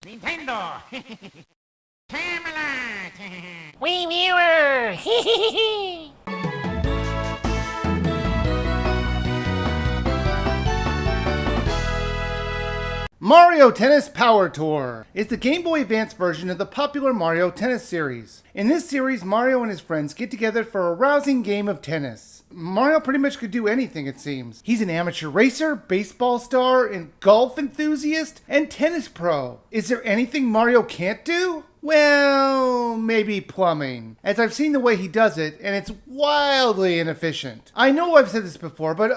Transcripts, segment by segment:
Nintendo! Camelot! WiiU! Mario Tennis Power Tour is the Game Boy Advance version of the popular Mario Tennis series. In this series, Mario and his friends get together for a rousing game of tennis. Mario pretty much could do anything, it seems. He's an amateur racer, baseball star, and golf enthusiast, and tennis pro. Is there anything Mario can't do? Well, maybe plumbing, as I've seen the way he does it, and it's wildly inefficient. I know I've said this before, but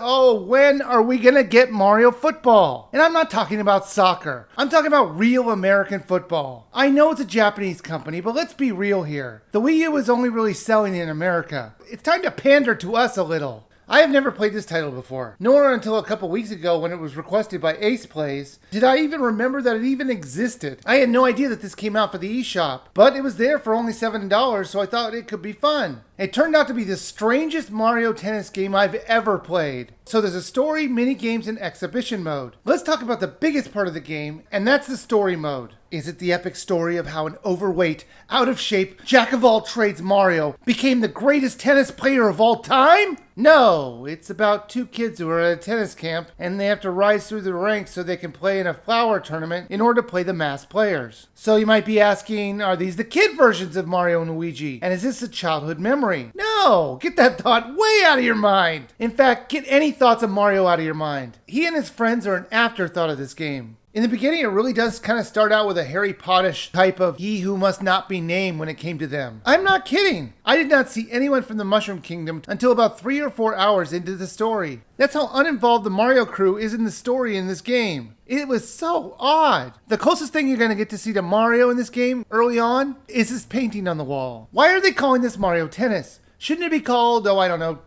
when are we gonna get Mario football? And I'm not talking about soccer. I'm talking about real American football. I know it's a Japanese company, but let's be real here. The Wii U is only really selling in America. It's time to pander to us a little. I have never played this title before, nor until a couple weeks ago when it was requested by Ace Plays did I even remember that it even existed. I had no idea that this came out for the eShop, but it was there for only $7, so I thought it could be fun. It turned out to be the strangest Mario Tennis game I've ever played. So there's a story, mini games, and exhibition mode. Let's talk about the biggest part of the game, and that's the story mode. Is it the epic story of how an overweight, out-of-shape, jack-of-all-trades Mario became the greatest tennis player of all time? No, it's about two kids who are at a tennis camp, and they have to rise through the ranks so they can play in a flower tournament in order to play the mass players. So you might be asking, are these the kid versions of Mario and Luigi? And is this a childhood memory? No, get that thought way out of your mind. In fact, get any thoughts of Mario out of your mind. He and his friends are an afterthought of this game. In the beginning, it really does kind of start out with a Harry Pottish type of he who must not be named when it came to them. I'm not kidding. I did not see anyone from the Mushroom Kingdom until about 3 or 4 hours into the story. That's how uninvolved the Mario crew is in the story in this game. It was so odd. The closest thing you're going to get to see to Mario in this game early on is this painting on the wall. Why are they calling this Mario Tennis? Shouldn't it be called,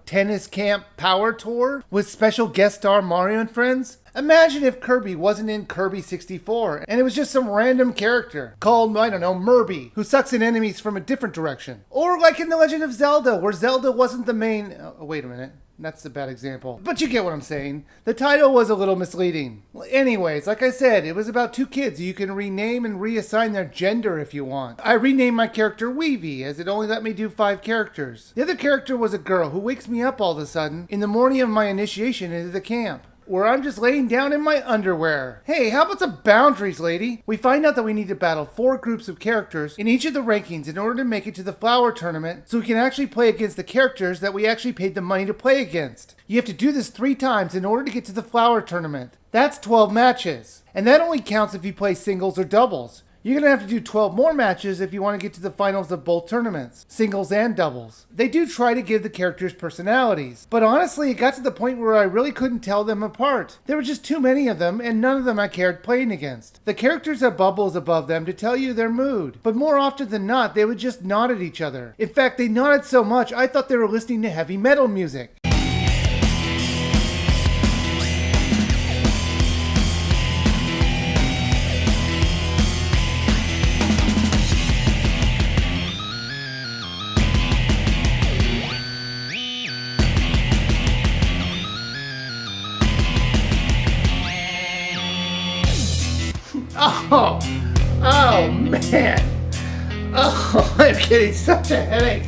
Tennis Camp Power Tour with special guest star Mario and friends? Imagine if Kirby wasn't in Kirby 64 and it was just some random character called, Murby, who sucks in enemies from a different direction. Or like in The Legend of Zelda, where Zelda wasn't the main... wait a minute. That's a bad example. But you get what I'm saying. The title was a little misleading. Well, anyways, like I said, it was about two kids. You can rename and reassign their gender if you want. I renamed my character Weavy, as it only let me do 5 characters. The other character was a girl who wakes me up all of a sudden in the morning of my initiation into the camp, where I'm just laying down in my underwear. Hey, how about some boundaries, lady? We find out that we need to battle 4 groups of characters in each of the rankings in order to make it to the flower tournament so we can actually play against the characters that we actually paid the money to play against. You have to do this 3 times in order to get to the flower tournament. That's 12 matches. And that only counts if you play singles or doubles. You're going to have to do 12 more matches if you want to get to the finals of both tournaments, singles and doubles. They do try to give the characters personalities, but honestly it got to the point where I really couldn't tell them apart. There were just too many of them and none of them I cared playing against. The characters have bubbles above them to tell you their mood, but more often than not they would just nod at each other. In fact, they nodded so much I thought they were listening to heavy metal music. Oh man. Oh, I'm getting such a headache.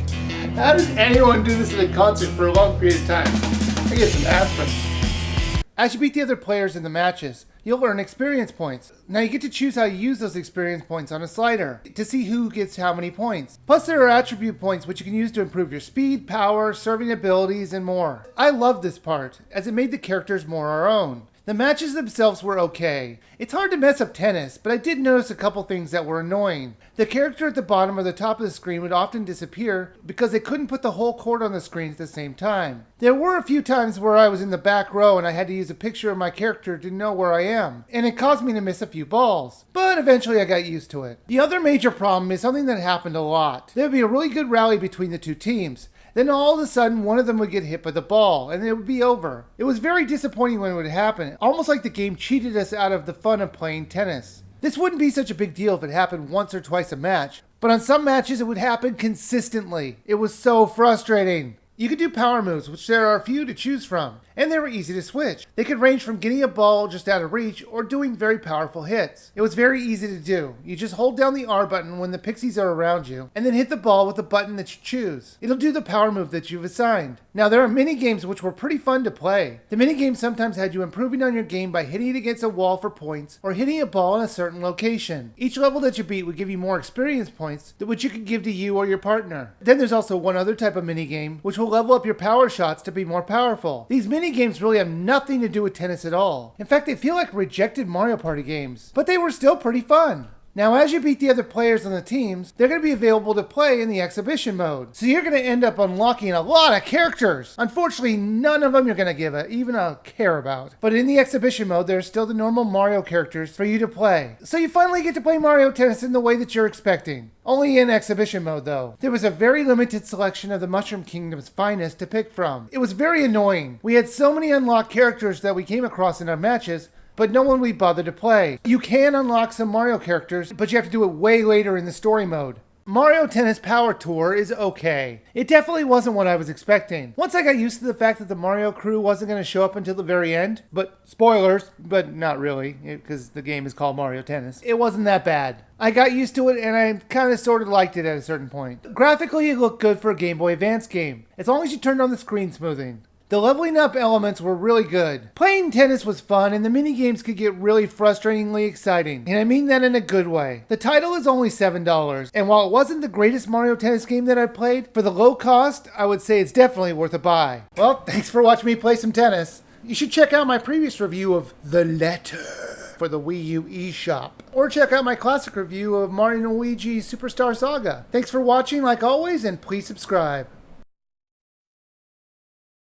How does anyone do this in a concert for a long period of time? I get some aspirin. As you beat the other players in the matches, you'll earn experience points. Now you get to choose how you use those experience points on a slider to see who gets how many points. Plus there are attribute points which you can use to improve your speed, power, serving abilities, and more. I love this part, as it made the characters more our own. The matches themselves were okay. It's hard to mess up tennis, but I did notice a couple things that were annoying. The character at the bottom or the top of the screen would often disappear because they couldn't put the whole court on the screen at the same time. There were a few times where I was in the back row and I had to use a picture of my character to know where I am, and it caused me to miss a few balls. But eventually I got used to it. The other major problem is something that happened a lot. There would be a really good rally between the two teams. Then all of a sudden, one of them would get hit by the ball, and it would be over. It was very disappointing when it would happen, almost like the game cheated us out of the fun of playing tennis. This wouldn't be such a big deal if it happened once or twice a match, but on some matches it would happen consistently. It was so frustrating. You could do power moves, which there are a few to choose from, and they were easy to switch. They could range from getting a ball just out of reach or doing very powerful hits. It was very easy to do. You just hold down the R button when the pixies are around you, and then hit the ball with the button that you choose. It'll do the power move that you've assigned. Now, there are mini games which were pretty fun to play. The mini games sometimes had you improving on your game by hitting it against a wall for points or hitting a ball in a certain location. Each level that you beat would give you more experience points, which you could give to you or your partner. Then there's also one other type of mini game, which will level up your power shots to be more powerful. These mini games really have nothing to do with tennis at all. In fact, they feel like rejected Mario Party games, but they were still pretty fun. Now, as you beat the other players on the teams, they're going to be available to play in the exhibition mode. So you're going to end up unlocking a lot of characters. Unfortunately, none of them you're going to give even a care about. But in the exhibition mode, there's still the normal Mario characters for you to play. So you finally get to play Mario Tennis in the way that you're expecting. Only in exhibition mode, though. There was a very limited selection of the Mushroom Kingdom's finest to pick from. It was very annoying. We had so many unlocked characters that we came across in our matches, but no one we bothered to play. You can unlock some Mario characters, but you have to do it way later in the story mode. Mario Tennis Power Tour is okay. It definitely wasn't what I was expecting. Once I got used to the fact that the Mario crew wasn't going to show up until the very end, but spoilers, but not really, because the game is called Mario Tennis, it wasn't that bad. I got used to it and I kind of sort of liked it at a certain point. Graphically, it looked good for a Game Boy Advance game, as long as you turned on the screen smoothing. The leveling up elements were really good. Playing tennis was fun and the minigames could get really frustratingly exciting, and I mean that in a good way. The title is only $7, and while it wasn't the greatest Mario Tennis game that I played, for the low cost, I would say it's definitely worth a buy. Well, thanks for watching me play some tennis. You should check out my previous review of The Letter for the WiiU eShop, or check out my classic review of Mario & Luigi Superstar Saga. Thanks for watching like always, and please subscribe.